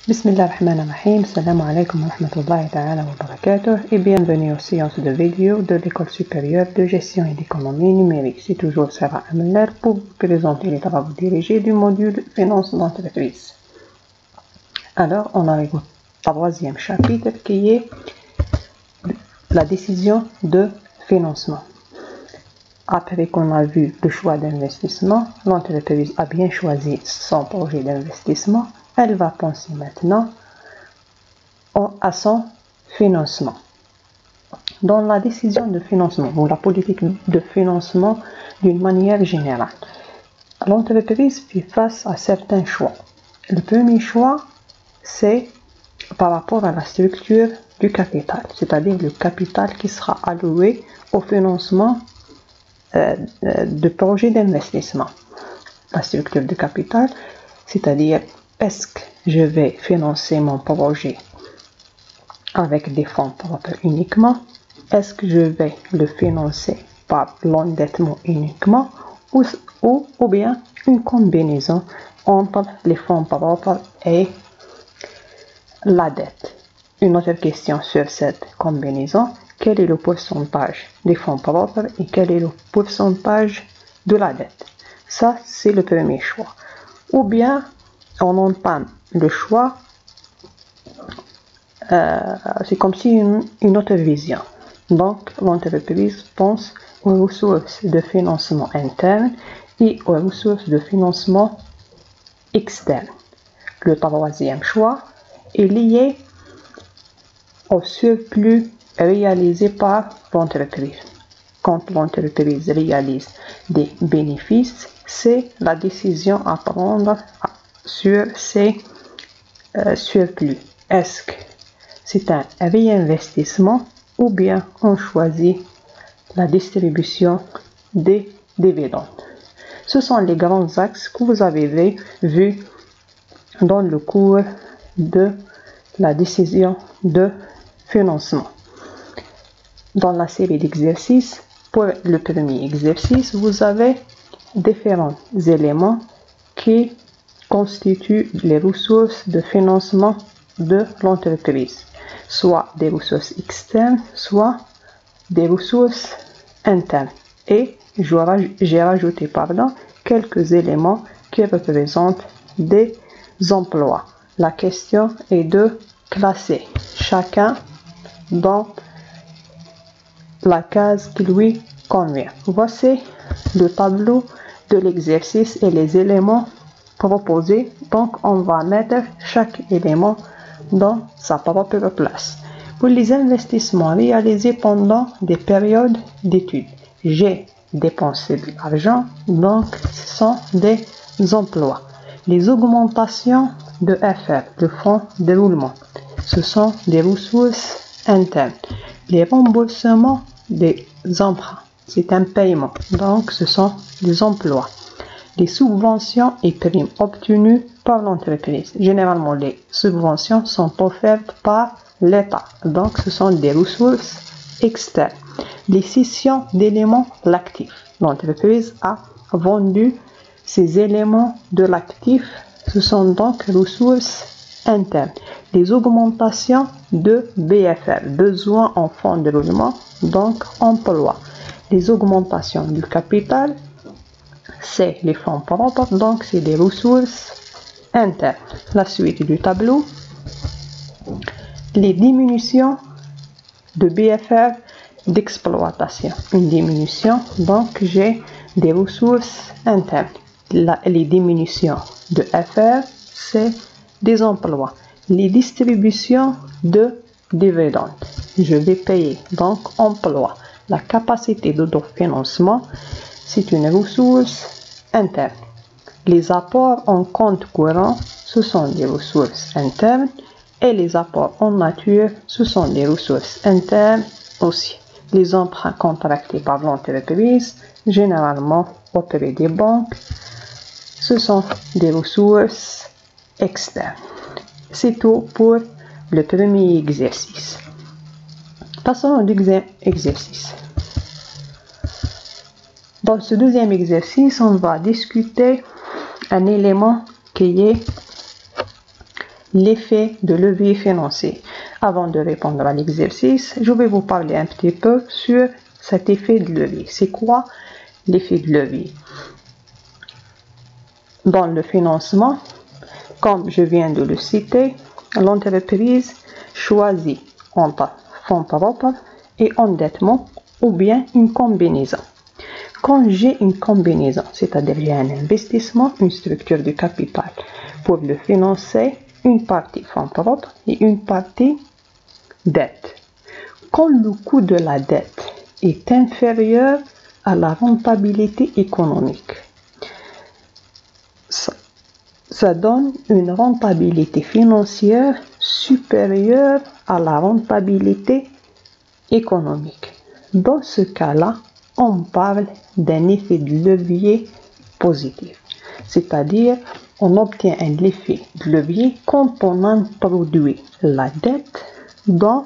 Bismillahirrahmanirrahim, Assalamu alaikum wa rahmatullahi ta'ala wa barakatuh et bienvenue aux séances de vidéo de l'École supérieure de gestion et d'économie numérique. C'est toujours Sarah Ameller pour vous présenter les travaux dirigés du module Finance d'entreprise. Alors, on arrive au troisième chapitre qui est la décision de financement. Après qu'on a vu le choix d'investissement, l'entreprise a bien choisi son projet d'investissement. Elle va penser maintenant à son financement. Dans la décision de financement ou la politique de financement d'une manière générale, l'entreprise fait face à certains choix. Le premier choix, c'est par rapport à la structure du capital, c'est-à-dire le capital qui sera alloué au financement de projets d'investissement. La structure du capital, c'est-à-dire est-ce que je vais financer mon projet avec des fonds propres uniquement? Est-ce que je vais le financer par l'endettement uniquement ou bien une combinaison entre les fonds propres et la dette? Une autre question sur cette combinaison, quel est le pourcentage des fonds propres et quel est le pourcentage de la dette? Ça, c'est le premier choix. Ou bien, on entame le choix, c'est comme si une autre vision. Donc, l'entreprise pense aux ressources de financement interne et aux ressources de financement externe. Le troisième choix est lié au surplus réalisé par l'entreprise. Quand l'entreprise réalise des bénéfices, c'est la décision à prendre sur ces surplus. Est-ce que c'est un réinvestissement ou bien on choisit la distribution des dividendes? Ce sont les grands axes que vous avez vus dans le cours de la décision de financement. Dans la série d'exercices, pour le premier exercice, vous avez différents éléments qui constituent les ressources de financement de l'entreprise, soit des ressources externes, soit des ressources internes. Et j'ai rajouté quelques éléments qui représentent des emplois. La question est de classer chacun dans la case qui lui convient. Voici le tableau de l'exercice et les éléments proposés. Donc, on va mettre chaque élément dans sa propre place. Pour les investissements réalisés pendant des périodes d'études, j'ai dépensé de l'argent, donc ce sont des emplois. Les augmentations de FR, le fonds de roulement, ce sont des ressources internes. Les remboursements des emprunts, c'est un paiement, donc ce sont des emplois. Les subventions et primes obtenues par l'entreprise. Généralement, les subventions sont offertes par l'État, donc ce sont des ressources externes. Les cessions d'éléments de l'actif. L'entreprise a vendu ces éléments de l'actif, ce sont donc ressources internes. Les augmentations de BFR, besoins en fonds de roulement, donc emploi. Les augmentations du capital, c'est les fonds propres, donc c'est des ressources internes. La suite du tableau, les diminutions de BFR d'exploitation. Une diminution, donc j'ai des ressources internes. Les diminutions de FR, c'est des emplois. Les distributions de dividendes, je vais payer, donc emploi. La capacité d'autofinancement, c'est une ressource interne. Les apports en compte courant, ce sont des ressources internes. Et les apports en nature, ce sont des ressources internes aussi. Les emprunts contractés par l'entreprise, généralement auprès des banques, ce sont des ressources externes. C'est tout pour le premier exercice. Passons au deuxième exercice. Dans ce deuxième exercice, on va discuter un élément qui est l'effet de levier financier. Avant de répondre à l'exercice, je vais vous parler un petit peu sur cet effet de levier. C'est quoi l'effet de levier? Dans le financement, comme je viens de le citer, l'entreprise choisit entre fonds propres et endettement ou bien une combinaison. Quand j'ai une combinaison, c'est-à-dire j'ai un investissement, une structure de capital pour le financer, une partie fonds propres et une partie dette. Quand le coût de la dette est inférieur à la rentabilité économique, ça donne une rentabilité financière supérieure à la rentabilité économique. Dans ce cas-là, on parle d'un effet de levier positif. C'est-à-dire, on obtient un effet de levier quand on introduit la dette dans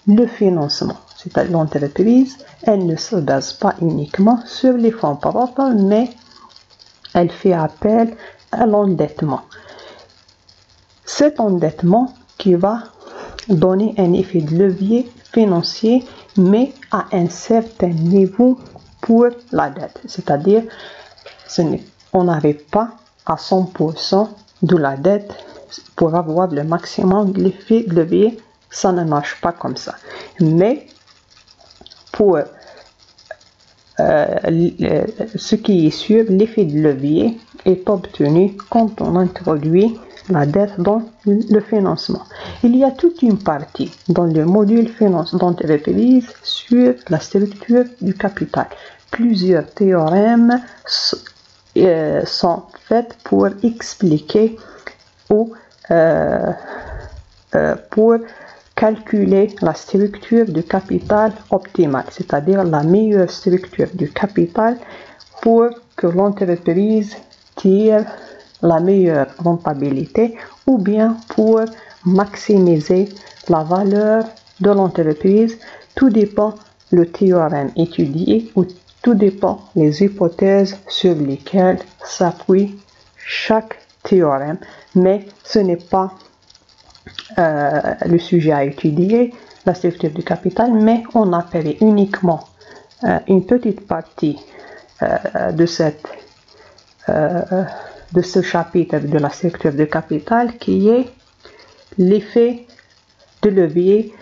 le financement. C'est-à-dire, l'entreprise, elle ne se base pas uniquement sur les fonds propres, mais elle fait appel à l'endettement. Cet endettement qui va donner un effet de levier financier, mais à un certain niveau pour la dette. C'est-à-dire, on n'arrive pas à 100% de la dette pour avoir le maximum de l'effet de levier. Ça ne marche pas comme ça. Mais pour ce qui est sûr, l'effet de levier est obtenu quand on introduit la dette dans le financement. Il y a toute une partie dans le module finance d'entreprise sur la structure du capital. Plusieurs théorèmes sont faits pour expliquer ou pour calculer la structure du capital optimale, c'est-à-dire la meilleure structure du capital pour que l'entreprise tire la meilleure rentabilité ou bien pour maximiser la valeur de l'entreprise. Tout dépend le théorème étudié ou tout dépend les hypothèses sur lesquelles s'appuie chaque théorème, mais ce n'est pas le sujet à étudier, la structure du capital, mais on a fait uniquement une petite partie de ce chapitre de la structure du capital qui est l'effet de levier.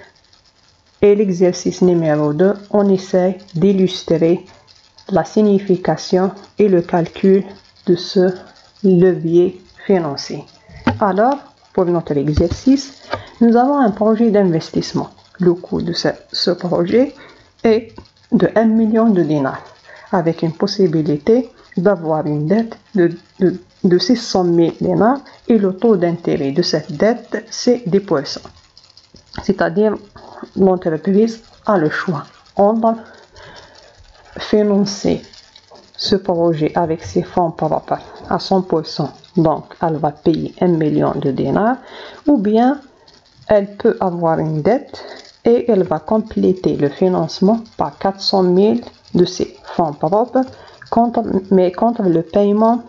Et l'exercice numéro 2, on essaie d'illustrer la signification et le calcul de ce levier financier. Alors, pour notre exercice, nous avons un projet d'investissement. Le coût de ce projet est de 1 million de dinars, avec une possibilité d'avoir une dette de 600 000 dinars et le taux d'intérêt de cette dette, c'est 10%. C'est-à-dire, l'entreprise a le choix entre financer ce projet avec ses fonds propres à 100%, donc elle va payer 1 million de dinars, ou bien elle peut avoir une dette et elle va compléter le financement par 400 000 de ses fonds propres, mais contre le paiement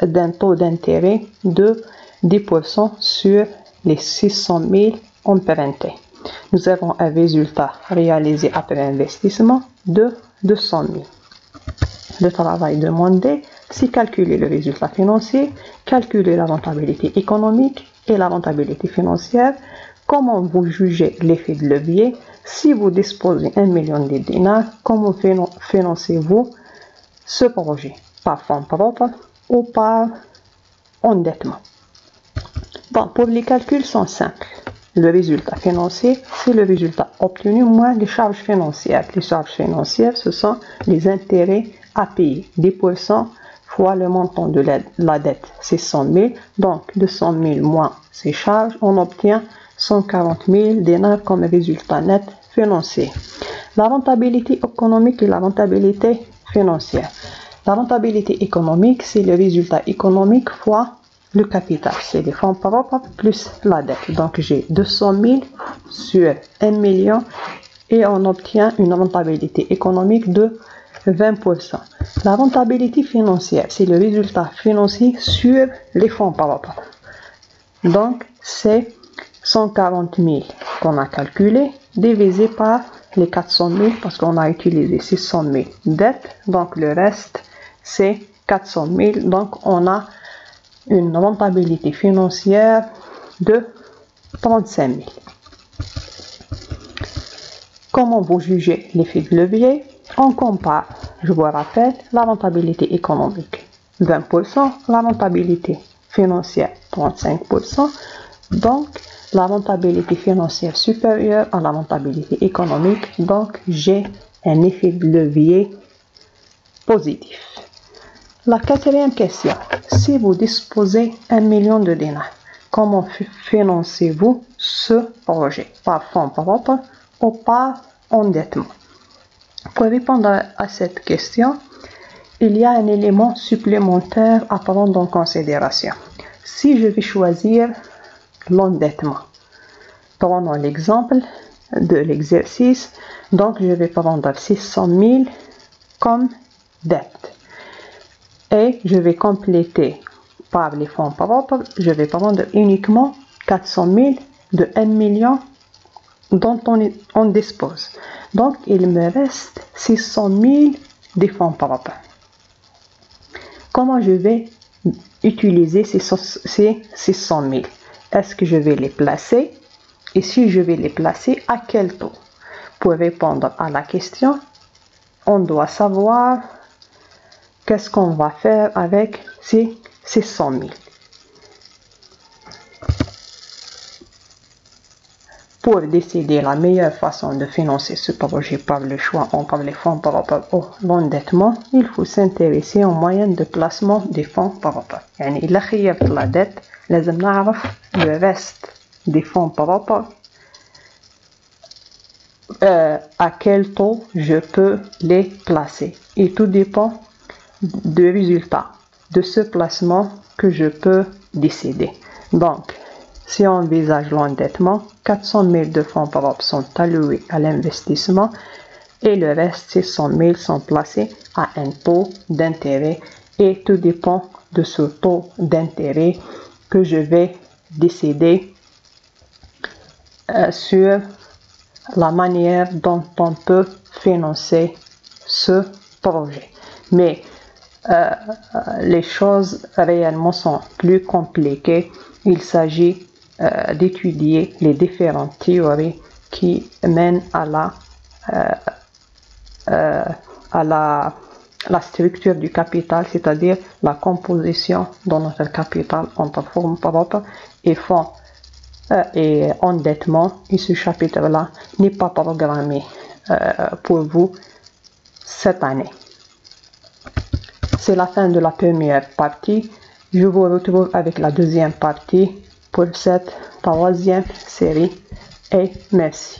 d'un taux d'intérêt de 10% sur les 600 000 empruntés. Nous avons un résultat réalisé après investissement de 200 000. Le travail demandé, c'est calculer le résultat financier, calculer la rentabilité économique et la rentabilité financière. Comment vous jugez l'effet de levier? Si vous disposez d'1 million de dinars, comment financez-vous ce projet? Par fonds propres ou par endettement? Bon, pour les calculs sont simples. Le résultat financier, c'est le résultat obtenu moins les charges financières. Les charges financières, ce sont les intérêts à payer. 10% fois le montant de la dette, c'est 100 000. Donc, 200 000 moins ces charges, on obtient 140 000 dinars comme résultat net financier. La rentabilité économique et la rentabilité financière. La rentabilité économique, c'est le résultat économique fois le capital, c'est les fonds propres plus la dette. Donc, j'ai 200 000 sur 1 million et on obtient une rentabilité économique de 20%. La rentabilité financière, c'est le résultat financier sur les fonds propres. Donc, c'est 140 000 qu'on a calculé, divisé par les 400 000 parce qu'on a utilisé 600 000 dettes. Donc le reste, c'est 400 000. Donc on a une rentabilité financière de 35 000. Comment vous jugez l'effet de levier? On compare, je vous rappelle, la rentabilité économique 20%, la rentabilité financière 35%. Donc la rentabilité financière supérieure à la rentabilité économique. Donc j'ai un effet de levier positif. La quatrième question, si vous disposez 1 million de dinars, comment financez-vous ce projet? Par fonds propres ou par endettement? Pour répondre à cette question, il y a un élément supplémentaire à prendre en considération. Si je vais choisir l'endettement, prenons l'exemple de l'exercice, donc je vais prendre 600 000 comme dette et je vais compléter par les fonds propres, je vais prendre uniquement 400 000 de 1 million dont on dispose. Donc il me reste 600 000 des fonds propres. Comment je vais utiliser ces 600 000? Est-ce que je vais les placer? Et si je vais les placer, à quel taux? Pour répondre à la question, on doit savoir qu'est-ce qu'on va faire avec ces 600 000. Pour décider la meilleure façon de financer ce projet par le choix entre les fonds propres ou l'endettement, il faut s'intéresser aux moyens de placement des fonds propres. يعني إلا خيرت la dette لازم نعرف le reste des fonds propres, à quel taux je peux les placer. Et tout dépend du résultat de ce placement que je peux décider. Donc, si on envisage l'endettement, 400 000 de fonds propres sont alloués à l'investissement et le reste, 600 000 sont placés à un taux d'intérêt et tout dépend de ce taux d'intérêt que je vais décider sur la manière dont on peut financer ce projet. Mais les choses réellement sont plus compliquées. Il s'agit d'étudier les différentes théories qui mènent à la structure du capital, c'est-à-dire la composition de notre capital entre fonds propres et fonds et endettement. Et ce chapitre-là n'est pas programmé pour vous cette année. C'est la fin de la première partie. Je vous retrouve avec la deuxième partie pour cette troisième série et merci.